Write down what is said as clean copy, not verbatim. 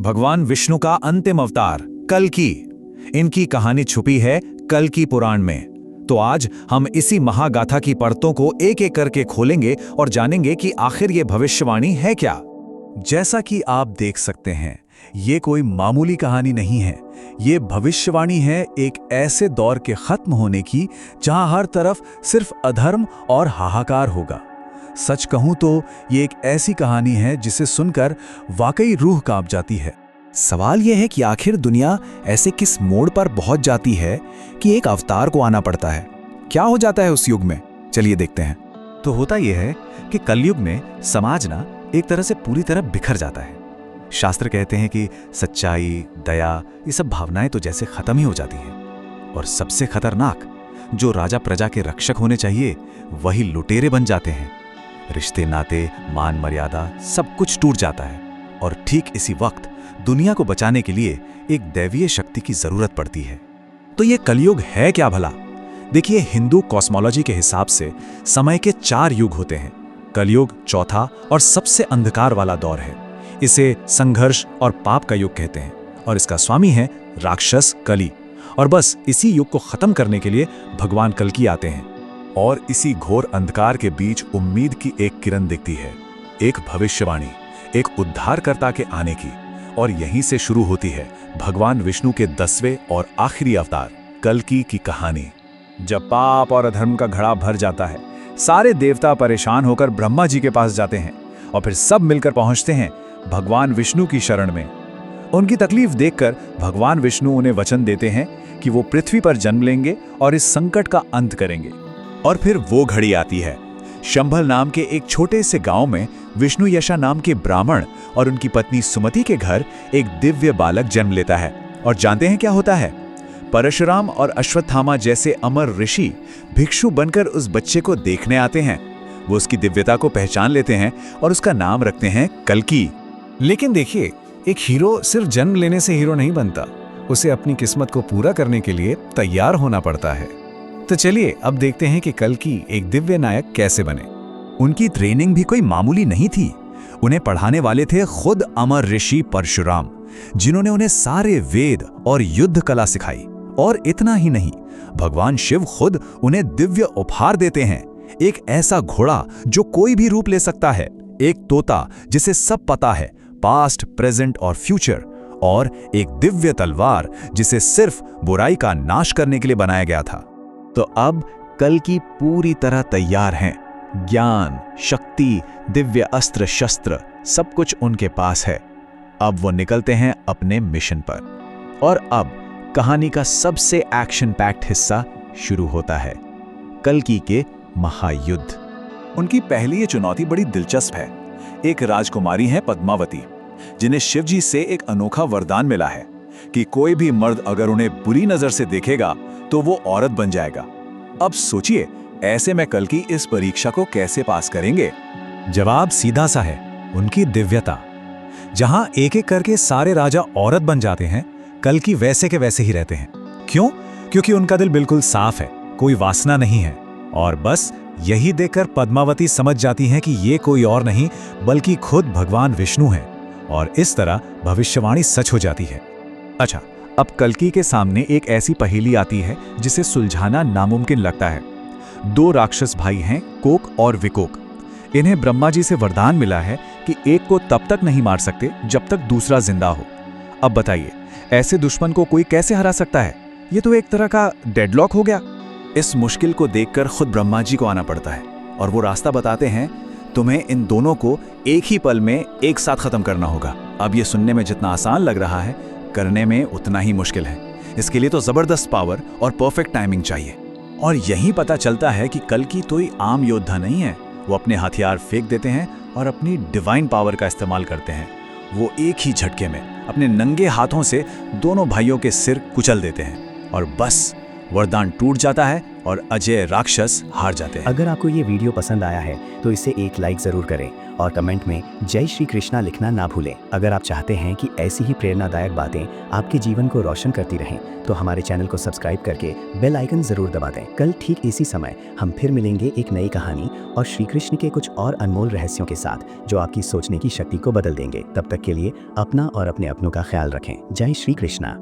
भगवान विष्णु का अंतिम अवतार कल्कि। इनकी कहानी छुपी है कल्कि पुराण में। तो आज हम इसी महागाथा की परतों को एक एक करके खोलेंगे और जानेंगे कि आखिर ये भविष्यवाणी है क्या। जैसा कि आप देख सकते हैं, ये कोई मामूली कहानी नहीं है। ये भविष्यवाणी है एक ऐसे दौर के खत्म होने की जहां हर तरफ सिर्फ अधर्म और हाहाकार होगा। सच कहूं तो ये एक ऐसी कहानी है जिसे सुनकर वाकई रूह कांप जाती है। सवाल यह है कि आखिर दुनिया ऐसे किस मोड़ पर पहुंच जाती है कि एक अवतार को आना पड़ता है। क्या हो जाता है उस युग में, चलिए देखते हैं। तो होता यह है कि कलयुग में समाज ना एक तरह से पूरी तरह बिखर जाता है। शास्त्र कहते हैं कि सच्चाई, दया, ये सब भावनाएं तो जैसे खत्म ही हो जाती हैं। और सबसे खतरनाक, जो राजा प्रजा के रक्षक होने चाहिए वही लुटेरे बन जाते हैं। रिश्ते नाते, मान मर्यादा सब कुछ टूट जाता है। और ठीक इसी वक्त दुनिया को बचाने के लिए एक दैवीय शक्ति की जरूरत पड़ती है। तो ये कलयुग है क्या भला? देखिए, हिंदू कॉस्मोलॉजी के हिसाब से समय के 4 युग होते हैं। कलयुग चौथा और सबसे अंधकार वाला दौर है। इसे संघर्ष और पाप का युग कहते हैं और इसका स्वामी है राक्षस कली। और बस इसी युग को खत्म करने के लिए भगवान कल्कि आते हैं। और इसी घोर अंधकार के बीच उम्मीद की एक किरण दिखती है, एक भविष्यवाणी, एक उद्धारकर्ता के आने की। और यहीं से शुरू होती है भगवान विष्णु के 10वें और आखिरी अवतार कल्कि की कहानी। जब पाप और अधर्म का घड़ा भर जाता है, सारे देवता परेशान होकर ब्रह्मा जी के पास जाते हैं और फिर सब मिलकर पहुंचते हैं भगवान विष्णु की शरण में। उनकी तकलीफ देखकर भगवान विष्णु उन्हें वचन देते हैं कि वो पृथ्वी पर जन्म लेंगे और इस संकट का अंत करेंगे। और फिर वो घड़ी आती है। शंभल नाम के एक छोटे से गांव में विष्णु यशा नाम के ब्राह्मण और उनकी पत्नी सुमति के घर एक दिव्य बालक जन्म लेता है। और जानते हैं क्या होता है? परशुराम और अश्वत्थामा जैसे अमर ऋषि भिक्षु बनकर उस बच्चे को देखने आते हैं। वो उसकी दिव्यता को पहचान लेते हैं और उसका नाम रखते हैं कल्कि। लेकिन देखिए, एक हीरो सिर्फ जन्म लेने से हीरो नहीं बनता, उसे अपनी किस्मत को पूरा करने के लिए तैयार होना पड़ता है। तो चलिए अब देखते हैं कि कल्कि एक दिव्य नायक कैसे बने। उनकी ट्रेनिंग भी कोई मामूली नहीं थी। उन्हें पढ़ाने वाले थे खुद अमर ऋषि परशुराम, जिन्होंने उन्हें सारे वेद और युद्ध कला सिखाई। और इतना ही नहीं, भगवान शिव खुद उन्हें दिव्य उपहार देते हैं। एक ऐसा घोड़ा जो कोई भी रूप ले सकता है, एक तोता जिसे सब पता है, पास्ट, प्रेजेंट और फ्यूचर, और एक दिव्य तलवार जिसे सिर्फ बुराई का नाश करने के लिए बनाया गया था। तो अब कल्कि पूरी तरह तैयार हैं। ज्ञान, शक्ति, दिव्य अस्त्र शस्त्र सब कुछ उनके पास है। अब वो निकलते हैं अपने मिशन पर। और अब कहानी का सबसे एक्शन पैक्ड हिस्सा शुरू होता है, कल्कि के महायुद्ध। उनकी पहली ये चुनौती बड़ी दिलचस्प है। एक राजकुमारी है पद्मावती, जिन्हें शिवजी से एक अनोखा वरदान मिला है कि कोई भी मर्द अगर उन्हें बुरी नजर से देखेगा तो वो औरत बन जाएगा। अब सोचिए, ऐसे में कल्कि इस परीक्षा को कैसे पास करेंगे? जवाब सीधा सा है, उनकी दिव्यता। जहां एक एक करके सारे राजा औरत बन जाते हैं, कल्कि वैसे के वैसे ही रहते हैं। क्यों? क्योंकि उनका दिल बिल्कुल साफ है, कोई वासना नहीं है। और बस यही देखकर पद्मावती समझ जाती हैं कि ये कोई और नहीं बल्कि खुद भगवान विष्णु हैं। और इस तरह भविष्यवाणी सच हो जाती है। अच्छा, अब कल्कि के सामने एक ऐसी पहेली आती है जिसे सुलझाना नामुमकिन लगता है। 2 राक्षस भाई हैं, कोक और विकोक। इन्हें ब्रह्मा जी से वरदान मिला है कि एक को तब तक नहीं मार सकते जब तक दूसरा जिंदा हो। अब बताइए, ऐसे दुश्मन को कोई कैसे हरा सकता है? ये तो एक तरह का डेडलॉक हो गया। इस मुश्किल को देखकर खुद ब्रह्मा जी को आना पड़ता है और वो रास्ता बताते हैं, तुम्हें इन दोनों को एक ही पल में एक साथ खत्म करना होगा। अब ये सुनने में जितना आसान लग रहा है, करने में उतना ही मुश्किल है। इसके लिए तो जबरदस्त पावर और परफेक्ट टाइमिंग चाहिए। और यही पता चलता है कि कल्कि कोई आम योद्धा नहीं है। वो अपने हथियार फेंक देते हैं और अपनी डिवाइन पावर का इस्तेमाल करते हैं। वो एक ही झटके में अपने नंगे हाथों से दोनों भाइयों के सिर कुचल देते हैं और बस वरदान टूट जाता है और अजय राक्षस हार जाते हैं। अगर आपको ये वीडियो पसंद आया है तो इसे एक लाइक जरूर करें और कमेंट में जय श्री कृष्णा लिखना ना भूलें। अगर आप चाहते हैं कि ऐसी ही प्रेरणादायक बातें आपके जीवन को रोशन करती रहें तो हमारे चैनल को सब्सक्राइब करके बेल आइकन जरूर दबा दें। कल ठीक इसी समय हम फिर मिलेंगे एक नई कहानी और श्री कृष्ण के कुछ और अनमोल रहस्यों के साथ जो आपकी सोचने की शक्ति को बदल देंगे। तब तक के लिए अपना और अपने अपनों का ख्याल रखें। जय श्री कृष्णा।